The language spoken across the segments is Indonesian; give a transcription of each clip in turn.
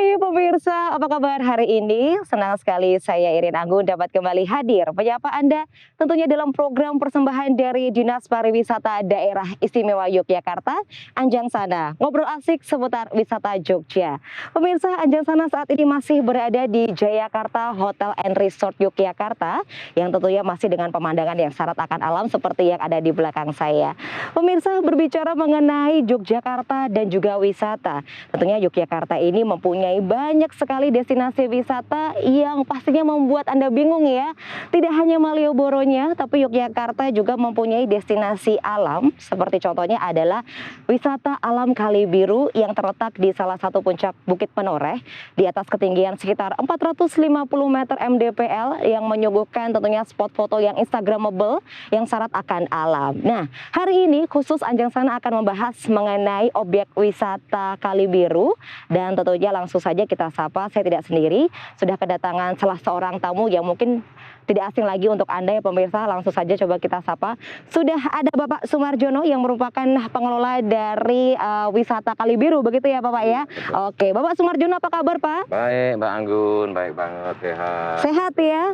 Hai pemirsa, apa kabar hari ini? Senang sekali saya Irin Anggun dapat kembali hadir menyapa Anda tentunya dalam program persembahan dari Dinas Pariwisata Daerah Istimewa Yogyakarta, Anjang Sana. Ngobrol asik seputar wisata Jogja. Pemirsa, Anjang Sana saat ini masih berada di Jayakarta Hotel and Resort Yogyakarta yang tentunya masih dengan pemandangan yang syarat akan alam seperti yang ada di belakang saya. Pemirsa, berbicara mengenai Yogyakarta dan juga wisata, tentunya Yogyakarta ini mempunyai banyak sekali destinasi wisata yang pastinya membuat Anda bingung ya. Tidak hanya Malioboro-nya, tapi Yogyakarta juga mempunyai destinasi alam. Seperti contohnya adalah wisata alam Kali Biru yang terletak di salah satu puncak Bukit Menoreh di atas ketinggian sekitar 450 meter mdpl yang menyuguhkan tentunya spot foto yang instagramable yang syarat akan alam. Nah, hari ini khusus Anjang Sana akan membahas mengenai objek wisata Kali Biru dan tentunya langsung saja kita sapa, saya tidak sendiri, sudah kedatangan salah seorang tamu yang mungkin tidak asing lagi untuk Anda ya pemirsa. Langsung saja coba kita sapa. Sudah ada Bapak Sumarjono yang merupakan pengelola dari wisata Kali Biru, begitu ya Bapak ya? Oke, Bapak Sumarjono apa kabar Pak? Baik Mbak Anggun, baik banget, sehat. Sehat ya?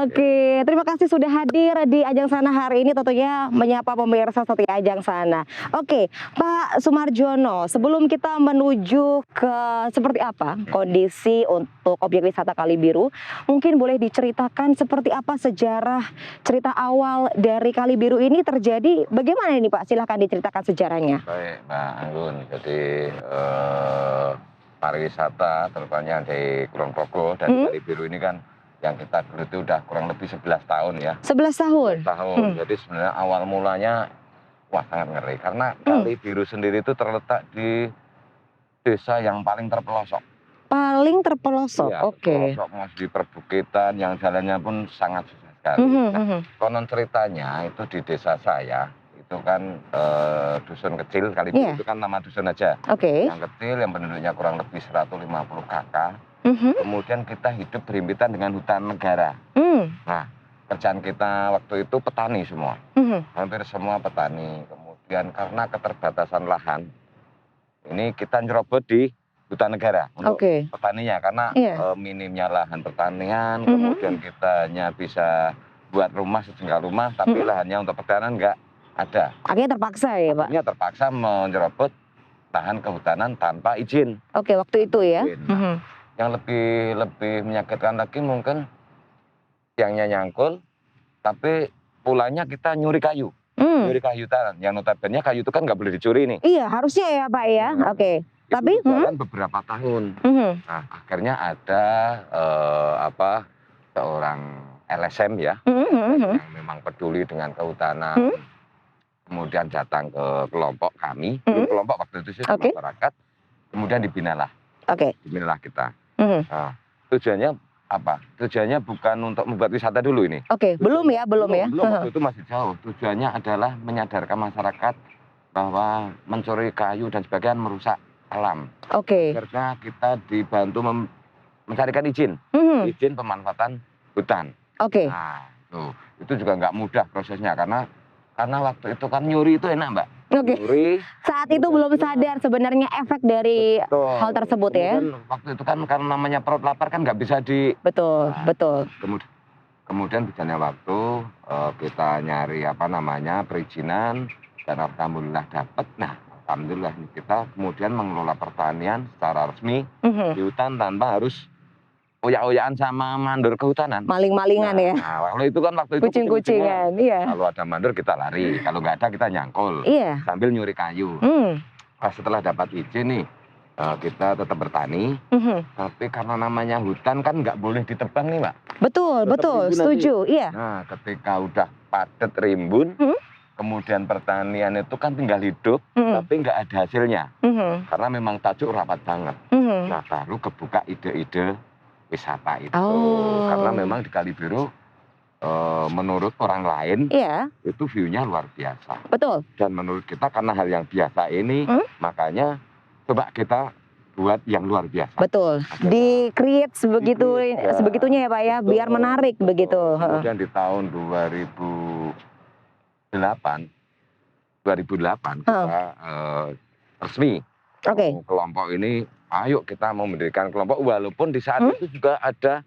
Oke, terima kasih sudah hadir di Anjang Sana hari ini tentunya menyapa pemirsa setia Anjang Sana. Oke, Pak Sumarjono, sebelum kita menuju ke seperti apa kondisi untuk objek wisata Kali Biru, mungkin boleh diceritakan seperti apa sejarah cerita awal dari Kali Biru ini terjadi, bagaimana ini Pak? Silahkan diceritakan sejarahnya. Baik Mbak Anggun, jadi pariwisata terutama di Kulon Progo dan Kali Biru ini kan yang kita geluti udah kurang lebih 11 tahun ya. 11 tahun? 11 tahun, jadi sebenarnya awal mulanya wah sangat ngeri karena Kali Biru sendiri itu terletak di desa yang paling terpelosok. Paling terpelosok, Iya, oke. terpelosok masih di perbukitan yang jalannya pun sangat susah sekali. Nah, konon ceritanya itu di desa saya itu kan dusun kecil, Kali Biru itu kan nama dusun aja. Yang kecil yang penduduknya kurang lebih 150 kakak. Kemudian kita hidup berhimpitan dengan hutan negara. Nah, kerjaan kita waktu itu petani semua. Hampir semua petani. Kemudian karena keterbatasan lahan, ini kita nyerobot di hutan negara untuk petaninya karena minimnya lahan pertanian. Kemudian kita hanya bisa buat rumah sejengkal rumah, tapi lahannya untuk pertanian nggak ada. Akhirnya terpaksa ya Pak? Akhirnya terpaksa menyerobot lahan kehutanan tanpa izin. Oke, waktu itu ya. Nah, yang lebih menyakitkan lagi mungkin tiangnya nyangkul, tapi pulangnya kita nyuri kayu. Nyuri kayu hutan, yang notabene kayu itu kan nggak boleh dicuri nih. Iya, harusnya ya Pak ya. Oke. Tapi jalan beberapa tahun. Nah, akhirnya ada seorang LSM ya, yang memang peduli dengan kehutanan. Kemudian datang ke kelompok kami, kelompok waktu itu sih masyarakat. Kemudian dibinalah. Dibinalah kita. Nah, tujuannya apa? Tujuannya bukan untuk membuat wisata dulu ini. Belum ya. Belum, waktu itu masih jauh. Tujuannya adalah menyadarkan masyarakat bahwa mencuri kayu dan sebagainya merusak alam. Akhirnya kita dibantu mencarikan izin, izin pemanfaatan hutan. Nah, itu juga nggak mudah prosesnya karena waktu itu kan nyuri itu enak Mbak. Nyuri. Saat itu belum sadar sebenarnya efek dari hal tersebut ya. Waktu itu kan karena namanya perut lapar kan nggak bisa di. Betul. Kemudian berjalannya waktu kita nyari perizinan dan alhamdulillah dapat. Nah, alhamdulillah kita kemudian mengelola pertanian secara resmi di hutan tanpa harus oyak-oyakan sama mandor kehutanan. Maling-malingan ya. Nah, waktu itu kucing-kucingan. Iya. Kalau ada mandor kita lari, kalau nggak ada kita nyangkul. Iya. Sambil nyuri kayu. Setelah dapat izin nih, kita tetap bertani. Tapi karena namanya hutan kan nggak boleh ditebang nih Mbak. Betul, setuju. Iya. Nah, ketika udah padat rimbun, kemudian pertanian itu kan tinggal hidup, tapi nggak ada hasilnya. Karena memang tajuk rapat banget. Nah, baru kebuka ide-ide wisata itu. Karena memang di Kali Biru menurut orang lain itu view-nya luar biasa. Betul. Dan menurut kita karena hal yang biasa ini, makanya coba kita buat yang luar biasa. Betul. Di-create sebegitunya ya Pak ya, biar menarik begitu. Kemudian di tahun 2008 kita resmi kelompok ini ayo kita mau mendirikan kelompok, walaupun di saat itu juga ada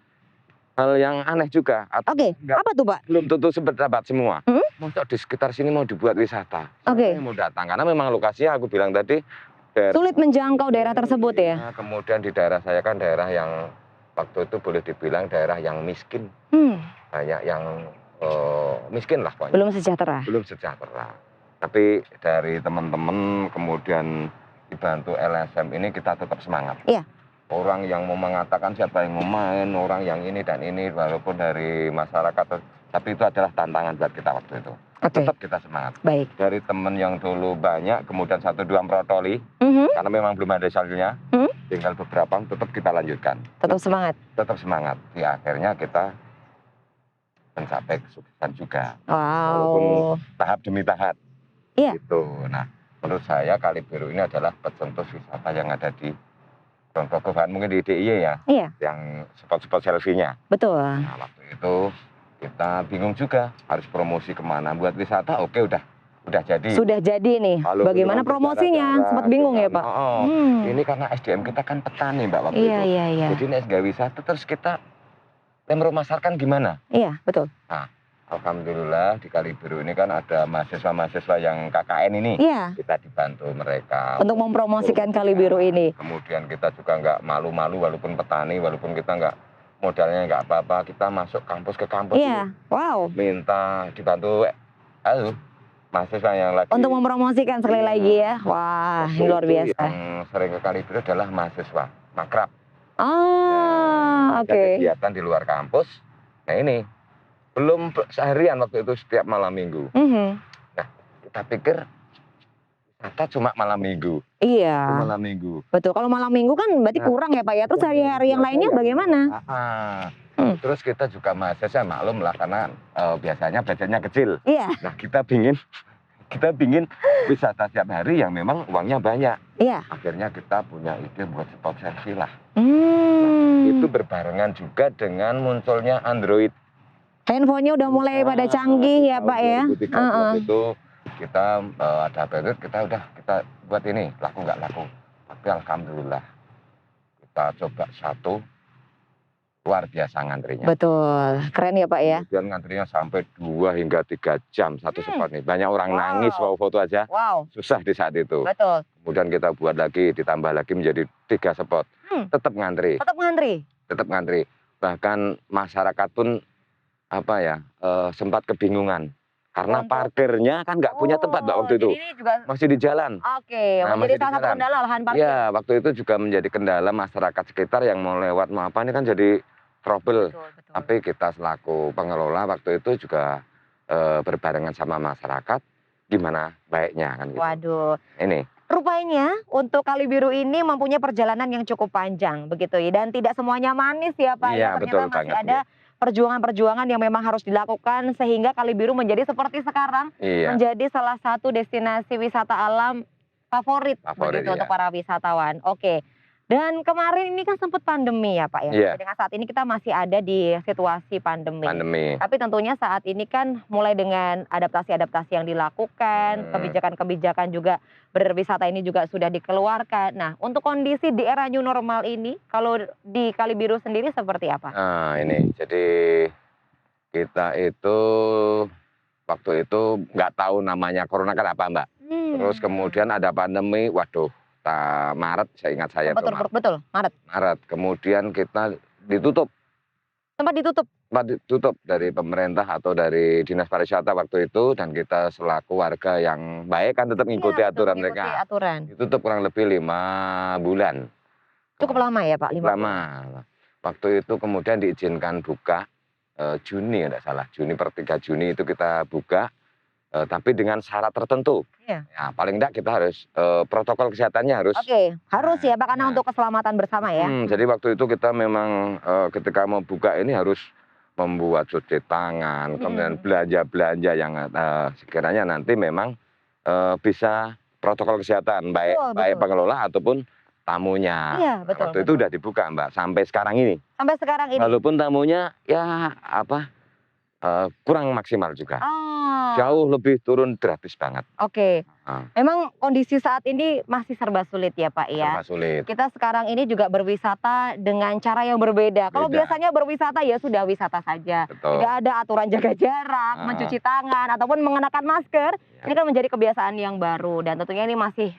hal yang aneh juga. Oke, apa tuh Pak? Belum tentu sependapat semua. Masa di sekitar sini mau dibuat wisata. Siapa yang mau datang? Karena memang lokasinya aku bilang tadi sulit menjangkau daerah tersebut ya. Kemudian di daerah saya kan daerah yang waktu itu boleh dibilang daerah yang miskin. Banyak yang miskin lah pokoknya. Belum sejahtera. Belum sejahtera. Tapi dari teman-teman kemudian dibantu LSM ini kita tetap semangat. Iya. Orang yang mau mengatakan siapa yang mau main, orang yang ini dan ini, walaupun dari masyarakat, tapi itu adalah tantangan buat kita waktu itu. Tetap kita semangat. Baik. Dari teman yang dulu banyak, kemudian 1-2 merotoli, karena memang belum ada saljunya, tinggal beberapa, tetap kita lanjutkan. Tetap semangat. Tetap semangat. Ya akhirnya kita mencapai kesuksesan juga. Wow. Walaupun tahap demi tahap. Iya. Gitu. Nah, menurut saya Kali Biru ini adalah pecentus wisata yang ada di Progoban, mungkin di DIY ya. Iya. Yang spot-spot selfie-nya. Betul. Nah, waktu itu kita bingung juga harus promosi kemana. Buat wisata, oke udah jadi. Sudah jadi nih. Lalu bagaimana promosinya? Sempat bingung ya Pak? Ini karena SDM kita kan petani Mbak waktu itu. Iya. Jadi ini SDM wisata terus kita memasarkan gimana? Iya, betul. Nah, alhamdulillah di Kali Biru ini kan ada mahasiswa-mahasiswa yang KKN ini. Iya. Kita dibantu mereka. Untuk mempromosikan Kali Biru ini. Kemudian kita juga nggak malu-malu walaupun petani, walaupun kita nggak modalnya nggak apa-apa, kita masuk kampus ke kampus. Iya, wow. Minta dibantu, mahasiswa yang lagi. Untuk mempromosikan sekali lagi ya. Wah, ini luar biasa. Yang sering ke Kali Biru adalah mahasiswa, makrab. Oke. Kegiatan di luar kampus. Nah ini, belum seharian waktu itu setiap malam minggu. Nah, kita pikir wisata cuma malam minggu. Iya. Malam minggu. Betul. Kalau malam minggu kan berarti kurang ya Pak ya. Terus hari-hari yang lainnya bagaimana? Terus kita juga mahasiswa maklum lah karena biasanya budgetnya kecil. Iya. Nah kita pingin wisata tiap hari yang memang uangnya banyak. Iya. Akhirnya kita punya ide buat spot selfie lah. Itu berbarengan juga dengan munculnya Android. Handphonenya udah mulai pada canggih ya Pak ya. 2013 itu kita ada Android, kita buat ini laku nggak laku. Tapi alhamdulillah kita coba satu, luar biasa ngantrinya. Betul, keren ya Pak ya. Kemudian ngantrinya sampai 2 hingga 3 jam satu spot nih. Banyak orang nangis mau foto aja. Susah di saat itu. Betul. Kemudian kita buat lagi, ditambah lagi menjadi 3 spot. Tetap ngantri. Tetap ngantri. Bahkan masyarakat pun sempat kebingungan. Karena parkirnya kan nggak punya tempat Mbak waktu itu. Masih di jalan. Oke, menjadi salah satu kendala lahan parkir. Iya, waktu itu juga menjadi kendala masyarakat sekitar yang mau lewat mau apa ini kan jadi trouble. Betul. Tapi kita selaku pengelola waktu itu juga berbarengan sama masyarakat gimana baiknya kan gitu. Waduh. Ini. Rupanya untuk Kali Biru ini mempunyai perjalanan yang cukup panjang begitu ya, dan tidak semuanya manis ya Pak. Iya, Ternyata betul masih banget, ada perjuangan-perjuangan yang memang harus dilakukan sehingga Kali Biru menjadi seperti sekarang, menjadi salah satu destinasi wisata alam favorit begitu untuk para wisatawan. Oke. Dan kemarin ini kan sempat pandemi ya Pak ya. Dengan saat ini kita masih ada di situasi pandemi. Tapi tentunya saat ini kan mulai dengan adaptasi-adaptasi yang dilakukan, kebijakan-kebijakan juga berwisata ini juga sudah dikeluarkan. Nah, untuk kondisi di era new normal ini, kalau di Kali Biru sendiri seperti apa? Nah, ini jadi kita itu waktu itu nggak tahu namanya corona kan apa Mbak. Terus kemudian ada pandemi, waduh. Maret, saya ingat saya betul, Maret. Kemudian kita ditutup. Sempat ditutup dari pemerintah atau dari Dinas Pariwisata waktu itu, dan kita selaku warga yang baik kan tetap mengikuti aturan mereka. Ditutup kurang lebih 5 bulan. Cukup lama ya Pak? 5 bulan. Waktu itu kemudian diizinkan buka Juni, tidak salah. Per 3 Juni itu kita buka. Tapi dengan syarat tertentu. Ya, paling enggak kita harus protokol kesehatannya harus. Harus ya Pak, karena untuk keselamatan bersama ya. Jadi waktu itu kita memang ketika mau buka ini harus membuat cuci tangan, kemudian belanja-belanja yang sekiranya nanti memang bisa protokol kesehatan baik pengelola ataupun tamunya. Waktu itu udah dibuka Mbak sampai sekarang ini. Walaupun tamunya ya kurang maksimal juga. Ah. Jauh lebih turun drastis banget. Oke. Memang kondisi saat ini masih serba sulit ya Pak ya? Serba sulit. Kita sekarang ini juga berwisata dengan cara yang berbeda. Kalau biasanya berwisata ya sudah wisata saja. Betul. Tidak ada aturan jaga jarak, mencuci tangan, ataupun mengenakan masker. Ini kan menjadi kebiasaan yang baru dan tentunya ini masih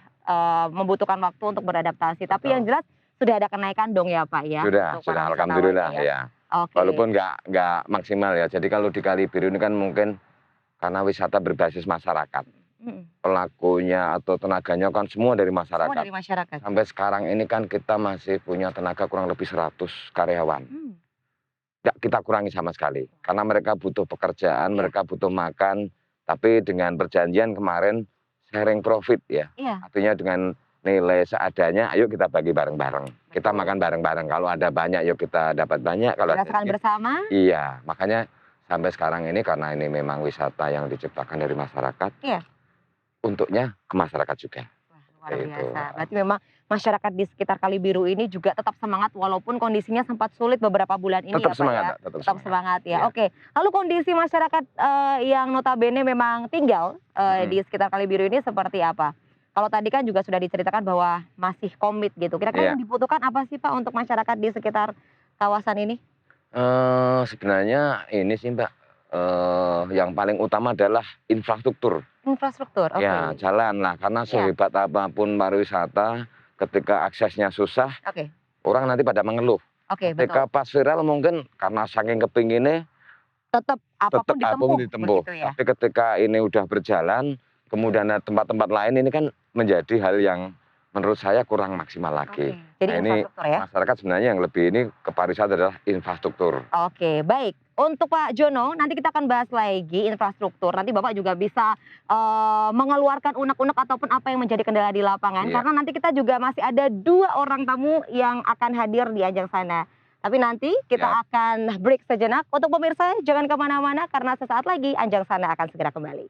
membutuhkan waktu untuk beradaptasi. Tapi yang jelas sudah ada kenaikan dong ya Pak ya? Sudah alhamdulillah ya. Walaupun nggak maksimal ya. Jadi kalau di Kali Biru ini kan mungkin karena wisata berbasis masyarakat. Pelakunya atau tenaganya kan semua dari masyarakat. Semua dari masyarakat. Sampai sekarang ini kan kita masih punya tenaga kurang lebih 100 karyawan. Nggak kita kurangi sama sekali. Karena mereka butuh pekerjaan, mereka butuh makan. Tapi dengan perjanjian kemarin sharing profit ya. Artinya dengan nilai seadanya, ayo kita bagi bareng-bareng. Kita makan bareng-bareng. Kalau ada banyak, yuk kita dapat banyak. Kalau rasakan bersama? Iya, makanya sampai sekarang ini karena ini memang wisata yang diciptakan dari masyarakat. Untuknya ke masyarakat juga. Wah, luar biasa. Berarti memang masyarakat di sekitar Kali Biru ini juga tetap semangat walaupun kondisinya sempat sulit beberapa bulan ini tetap ya Pak semangat, ya? Tetap semangat ya. Oke. Lalu kondisi masyarakat yang notabene memang tinggal di sekitar Kali Biru ini seperti apa? Kalau tadi kan juga sudah diceritakan bahwa masih komit gitu. Kira-kira yang dibutuhkan apa sih Pak untuk masyarakat di sekitar kawasan ini? Sebenarnya ini sih Mbak, yang paling utama adalah infrastruktur. Infrastruktur, oke. Ya, jalan lah. Karena sehebat apapun pariwisata, ketika aksesnya susah, orang nanti pada mengeluh. Ketika pas viral mungkin karena saking kepinginnya, tetap apapun ditempuh. Tapi ketika ini udah berjalan, kemudian ada tempat-tempat lain ini kan menjadi hal yang menurut saya kurang maksimal lagi. Jadi ini ya? masyarakat sebenarnya yang lebih ini ke pariwisata adalah infrastruktur. Oke, baik. Untuk Pak Jono, nanti kita akan bahas lagi infrastruktur. Nanti Bapak juga bisa mengeluarkan unek-unek ataupun apa yang menjadi kendala di lapangan. Karena nanti kita juga masih ada 2 orang tamu yang akan hadir di ajang sana. Tapi nanti kita akan break sejenak. Untuk pemirsa, jangan kemana-mana karena sesaat lagi Anjang Sana akan segera kembali.